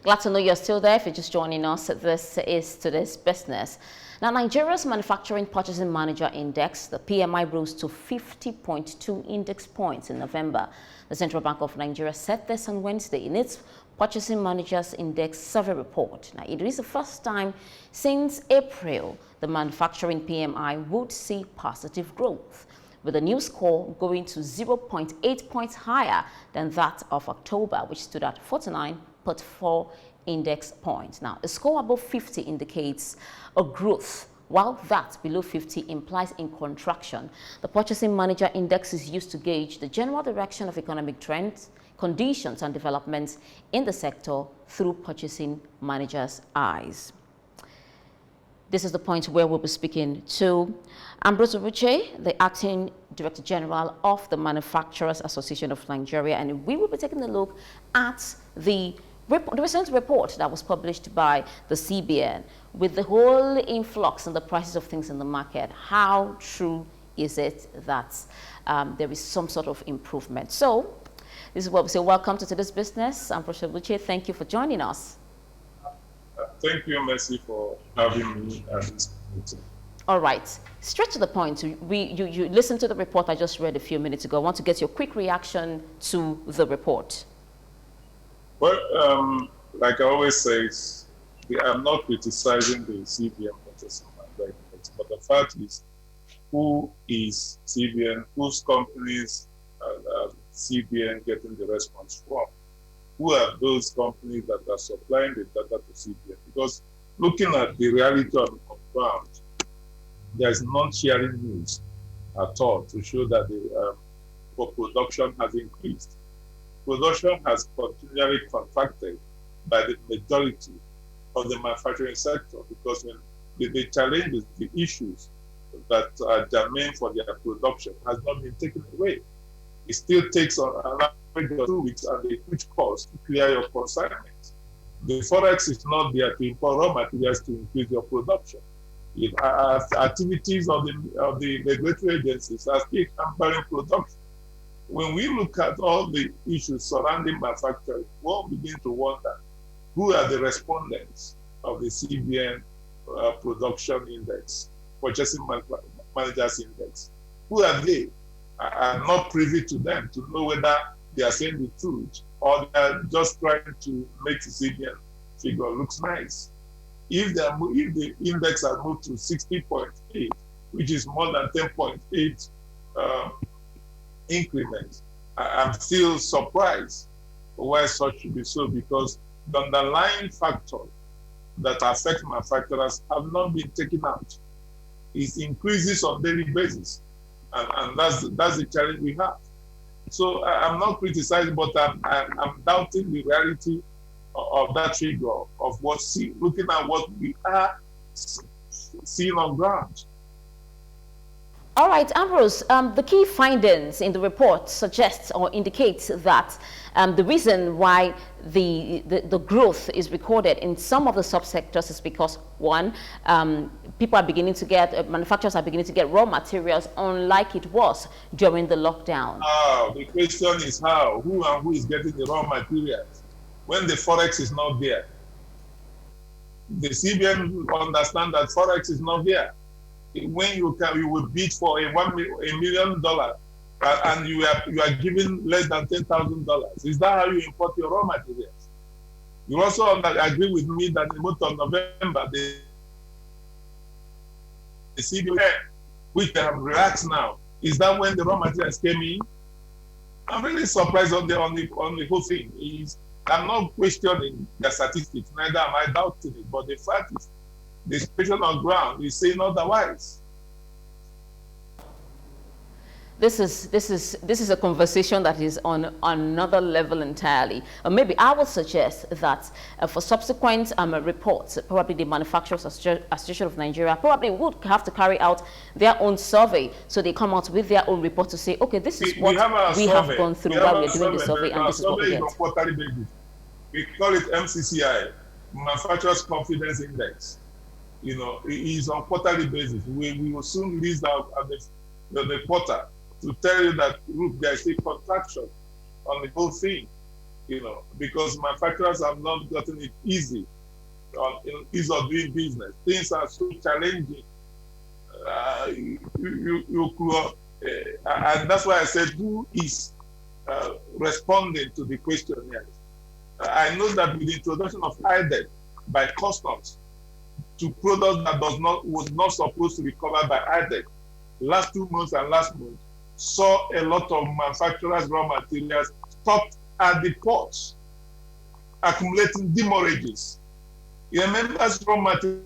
Glad to know you're still there. If you're just joining us, this is Today's Business. Now, Nigeria's Manufacturing Purchasing Manager Index, the PMI, rose to 50.2 index points in November. The Central Bank of Nigeria said this on Wednesday in its Purchasing Managers Index survey report. Now, it is the first time since April the manufacturing PMI would see positive growth, with the new score going to 0.8 points higher than that of October, which stood at 49.4 index points. Now, a score above 50 indicates a growth, while that below 50 implies in contraction. The Purchasing Manager Index is used to gauge the general direction of economic trends, conditions, and developments in the sector through purchasing managers' eyes. This is the point where we'll be speaking to Ambrose Uche, the Acting Director General of the Manufacturers Association of Nigeria, and we will be taking a look at the recent report that was published by the CBN with the whole influx in the prices of things in the market. How true is it that there is some sort of improvement? So this is what we say. Welcome to Today's Business. Ambrose Uche, thank you for joining us. Thank you, Mercy, for having me at this meeting. All right, straight to the point. You listened to the report I just read a few minutes ago. I want to get your quick reaction to the report. Well, like I always say, I'm not criticizing the CBN Purchasing Manager Index, but the fact is, who is CBN, whose companies are CBN getting the response from? Who are those companies that are supplying the data to CBN? Because looking at the reality on the ground, there's non-sharing news at all to show that the production has increased. Production has continually contracted by the majority of the manufacturing sector, because when the challenges, the issues that are germane for their production has not been taken away. It still takes an average of 2 weeks and a huge cost to clear your consignment. The forex is not there to import raw materials to increase your production. Activities of the regulatory agencies are still hampering production. When we look at all the issues surrounding manufacturing, we'll begin to wonder, who are the respondents of the CBN production index, purchasing managers index? Who are they? I'm not privy to them to know whether they are saying the truth or they are just trying to make the CBN figure looks nice. If the index has moved to 60.8, which is more than 10.8 increment, I'm still surprised why such should be so, because the underlying factors that affect manufacturers have not been taken out. It increases on daily basis, and that's the challenge we have. So I'm not criticizing, but I'm doubting the reality of that figure of looking at what we are seeing on ground. All right, Ambrose, the key findings in the report suggests or indicates that the reason why the growth is recorded in some of the subsectors is because, one, people are beginning to get, manufacturers are beginning to get raw materials unlike it was during the lockdown. The question is how? Who is getting the raw materials when the forex is not there? The CBN understand that forex is not there. When you will bid for $1 million and you are given less than $10,000. Is that how you import your raw materials? You also agree with me that in the month of November, the CBN, which they have relaxed now, is that when the raw materials came in? I'm really surprised on the whole thing. I'm not questioning the statistics, neither am I doubting it, but the fact is, the situation on ground is saying otherwise. This is a conversation that is on another level entirely. Maybe I would suggest that for subsequent reports, probably the Manufacturers Association of Nigeria probably would have to carry out their own survey, so they come out with their own report to say, okay, this is what we have gone through while we're doing the survey, and this is what we get. We call it MCCI, Manufacturers Confidence Index. You know, it is on quarterly basis. We will soon release the quarter to tell you that, look, there is a contraction on the whole thing. because manufacturers have not gotten it easy, ease of doing business. Things are so challenging. And that's why I said, who is responding to the questionnaires? I know that with the introduction of IDEC by customs to products that was not supposed to be covered by IDEC, last 2 months and last month saw a lot of manufacturers' raw materials stopped at the ports, accumulating demurrages. You remember raw materials?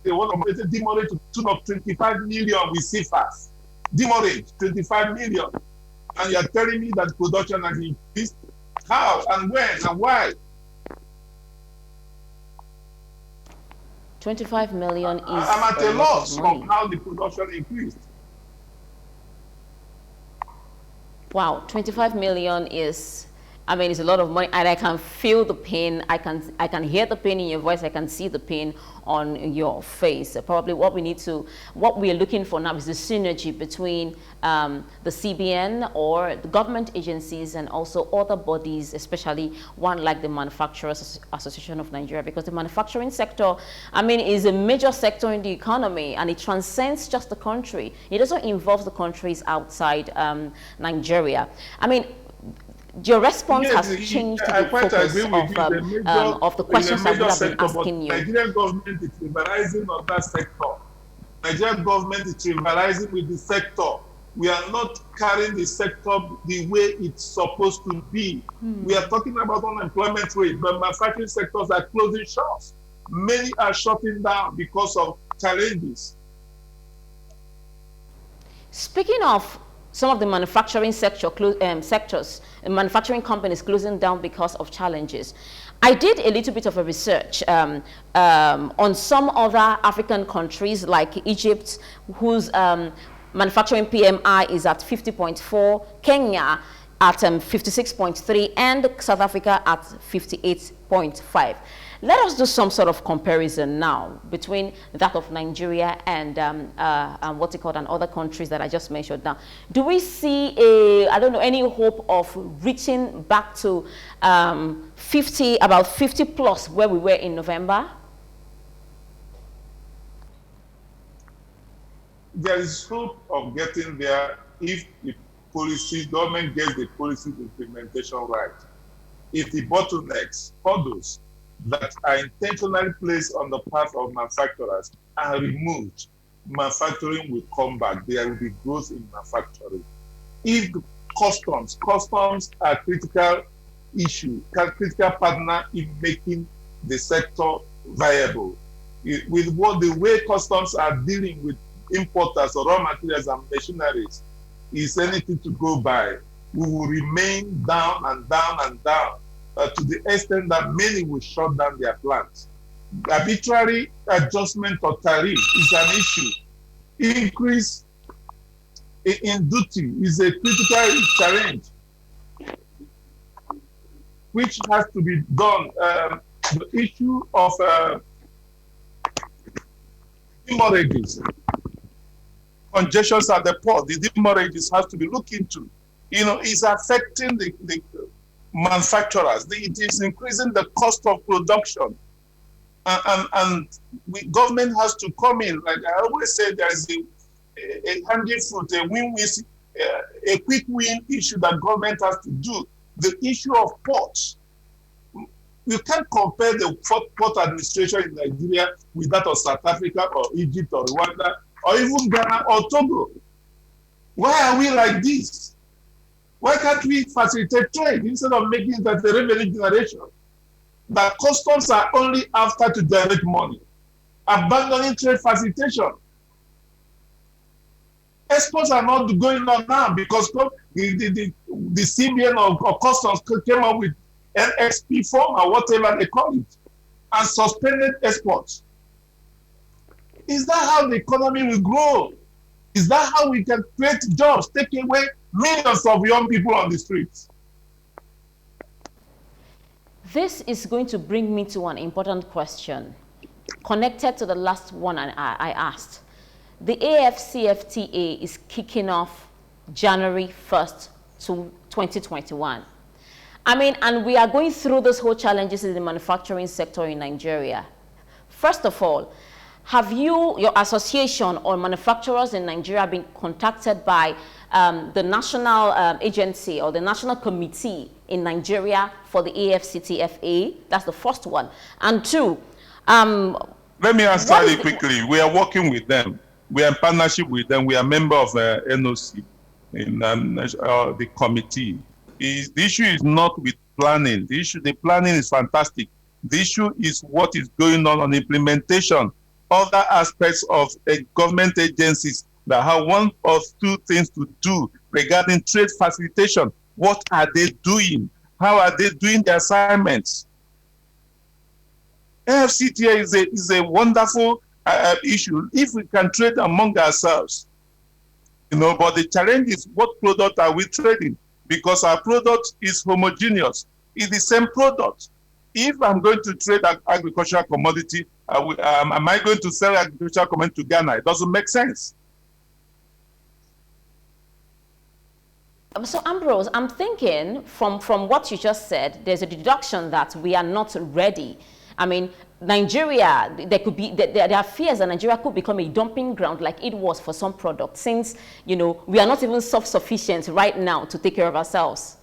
They want to make a demurrage to the tune of 25 million with CFAS. Demurrage, 25 million. And you're telling me that production has increased? How and when and why? 25 million is I'm at a loss of how the production increased. Wow, 25 million is, I mean, it's a lot of money, and I can feel the pain. I can hear the pain in your voice. I can see the pain on your face. Probably what we are looking for now is the synergy between the CBN or the government agencies and also other bodies, especially one like the Manufacturers Association of Nigeria, because the manufacturing sector, I mean, is a major sector in the economy, and it transcends just the country. It also involves the countries outside Nigeria. I mean, your response has changed the focus of the questions I would have been asking you. Nigerian government is liberalizing on that sector. Nigerian government is liberalizing with the sector. We are not carrying the sector the way it's supposed to be. We are talking about unemployment rate, but manufacturing sectors are closing shops. Many are shutting down because of challenges. Speaking of some of the manufacturing sectors, manufacturing companies closing down because of challenges, I did a little bit of a research on some other African countries like Egypt, whose manufacturing PMI is at 50.4, Kenya at 56.3, and South Africa at 58.5. Let us do some sort of comparison now between that of Nigeria and what's it called, and other countries that I just mentioned now. Do we see any hope of reaching back to about 50 plus where we were in November? There is hope of getting there if the government gets the policy implementation right. If the bottlenecks, hurdles that are intentionally placed on the path of manufacturers are removed, manufacturing will come back. There will be growth in manufacturing. If customs are critical issue, critical partner in making the sector viable. With the way customs are dealing with importers of raw materials and machineries is anything to go by. We will remain down and down and down. To the extent that many will shut down their plants. Arbitrary adjustment of tariff is an issue. Increase in duty is a critical challenge, which has to be done. The issue of demurrages, congestions at the port, the demurrages has to be looked into. It's affecting the manufacturers. It is increasing the cost of production, and government has to come in. Like I always say, there is a handy fruit, a win-win, a quick win issue that government has to do. The issue of ports. You can't compare the port administration in Nigeria with that of South Africa or Egypt or Rwanda or even Ghana or Togo. Why are we like this? Why can't we facilitate trade instead of making that a revenue generation? That customs are only after to generate money, abandoning trade facilitation. Exports are not going on now because the CBN or customs came up with NXP form or whatever they call it and suspended exports. Is that how the economy will grow? Is that how we can create jobs, take away millions of young people on the streets? This is going to bring me to an important question connected to the last one I asked. The AFCFTA is kicking off January 1st to 2021. I mean, and we are going through those whole challenges in the manufacturing sector in Nigeria. First of all, have you, your association or manufacturers in Nigeria, been contacted by the national agency or the national committee in Nigeria for the AFCTFA? That's the first one. And two, let me answer it quickly. We are working with them. We are in partnership with them. We are member of NOC in the committee. The issue is not with planning. The planning is fantastic. The issue is what is going on implementation. Other aspects of government agencies that have one or two things to do regarding trade facilitation. What are they doing? How are they doing their assignments? AFCTA is a wonderful issue if we can trade among ourselves. But the challenge is what product are we trading? Because our product is homogeneous. It's the same product. If I'm going to trade agricultural commodity, am I going to sell agricultural commodity to Ghana? It doesn't make sense. So Ambrose, I'm thinking from what you just said, there's a deduction that we are not ready. I mean, Nigeria, there are fears that Nigeria could become a dumping ground like it was for some products, since, we are not even self-sufficient right now to take care of ourselves.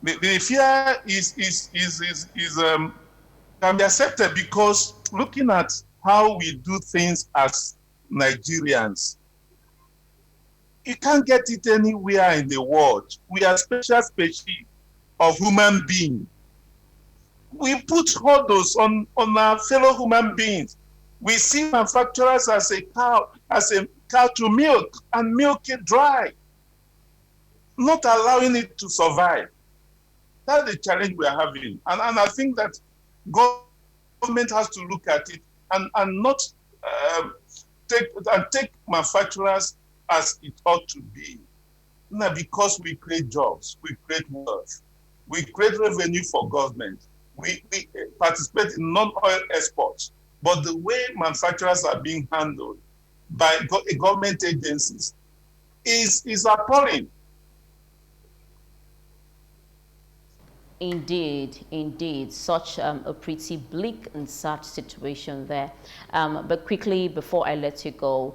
The fear can be accepted because looking at how we do things as Nigerians, you can't get it anywhere in the world. We are special species of human beings. We put hurdles on our fellow human beings. We see manufacturers as a cow to milk and milk it dry, not allowing it to survive. That's the challenge we are having. And I think that government has to look at it and not take manufacturers as it ought to be. Now, because we create jobs, we create wealth, we create revenue for government, we participate in non-oil exports. But the way manufacturers are being handled by government agencies is appalling. Indeed, such a pretty bleak and sad situation there. But quickly, before I let you go,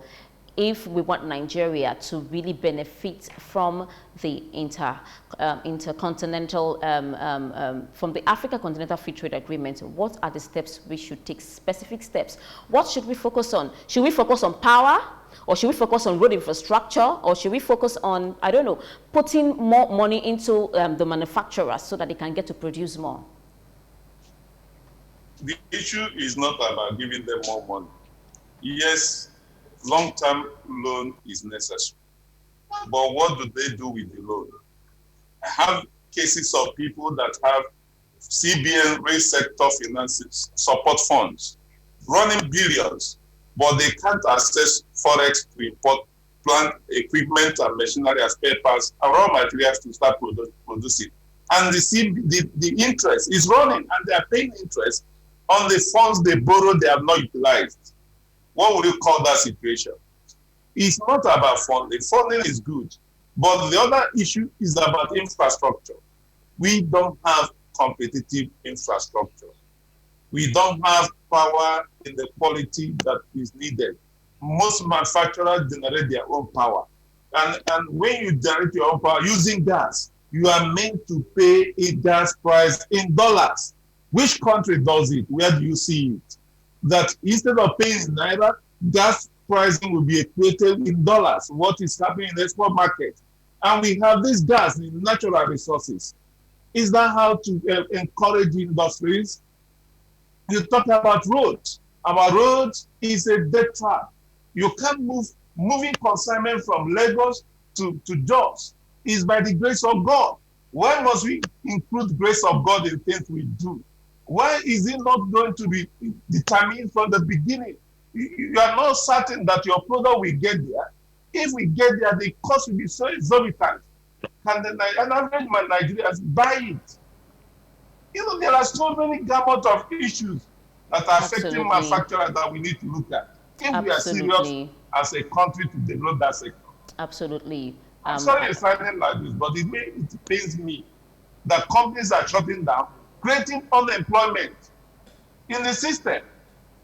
if we want Nigeria to really benefit from the intercontinental, from the Africa Continental Free Trade Agreement, what are the steps we should take, specific steps? What should we focus on? Should we focus on power? Or should we focus on road infrastructure? Or should we focus on, I don't know, putting more money into the manufacturers so that they can get to produce more? The issue is not about giving them more money. Yes, long-term loan is necessary. But what do they do with the loan? I have cases of people that have CBN real sector finances, support funds, running billions, but they can't access forex to import plant equipment and machinery as spare parts and raw materials to start producing. And the interest is running, and they are paying interest on the funds they borrowed they have not utilized. What would you call that situation? It's not about funding. Funding is good. But the other issue is about infrastructure. We don't have competitive infrastructure. We don't have power in the quality that is needed. Most manufacturers generate their own power. And when you generate your own power using gas, you are meant to pay a gas price in dollars. Which country does it? Where do you see it? That instead of paying in naira, gas pricing will be equated in dollars. What is happening in the export market? And we have this gas in natural resources. Is that how to encourage industries? You talk about roads. Our roads is a death trap. You can't moving consignment from Lagos to Jos is by the grace of God. Why must we include grace of God in things we do? Why is it not going to be determined from the beginning? You are not certain that your product will get there. If we get there, the cost will be so exorbitant. Can an average Nigerians buy it? There are so many gamut of issues that are affecting manufacturers that we need to look at if we are serious as a country to develop that sector. Absolutely. I'm sorry it's sounding like this, but it pains me that companies are shutting down, creating unemployment in the system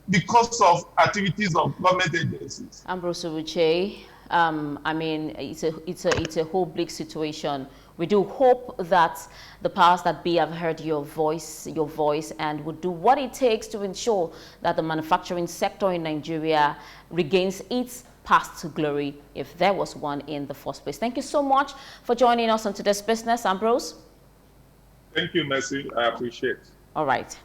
because of activities of government agencies. Ambrose Uche, I mean, it's a whole bleak situation. We do hope that the powers that be have heard your voice, and would do what it takes to ensure that the manufacturing sector in Nigeria regains its past glory, if there was one in the first place. Thank you so much for joining us on Today's Business, Ambrose. Thank you, Mercy. I appreciate it. All right,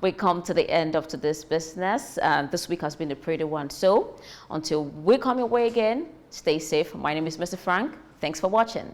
we come to the end of Today's Business, and this week has been a pretty one. So until we come your way again, stay safe. My name is Mr. Frank. Thanks for watching.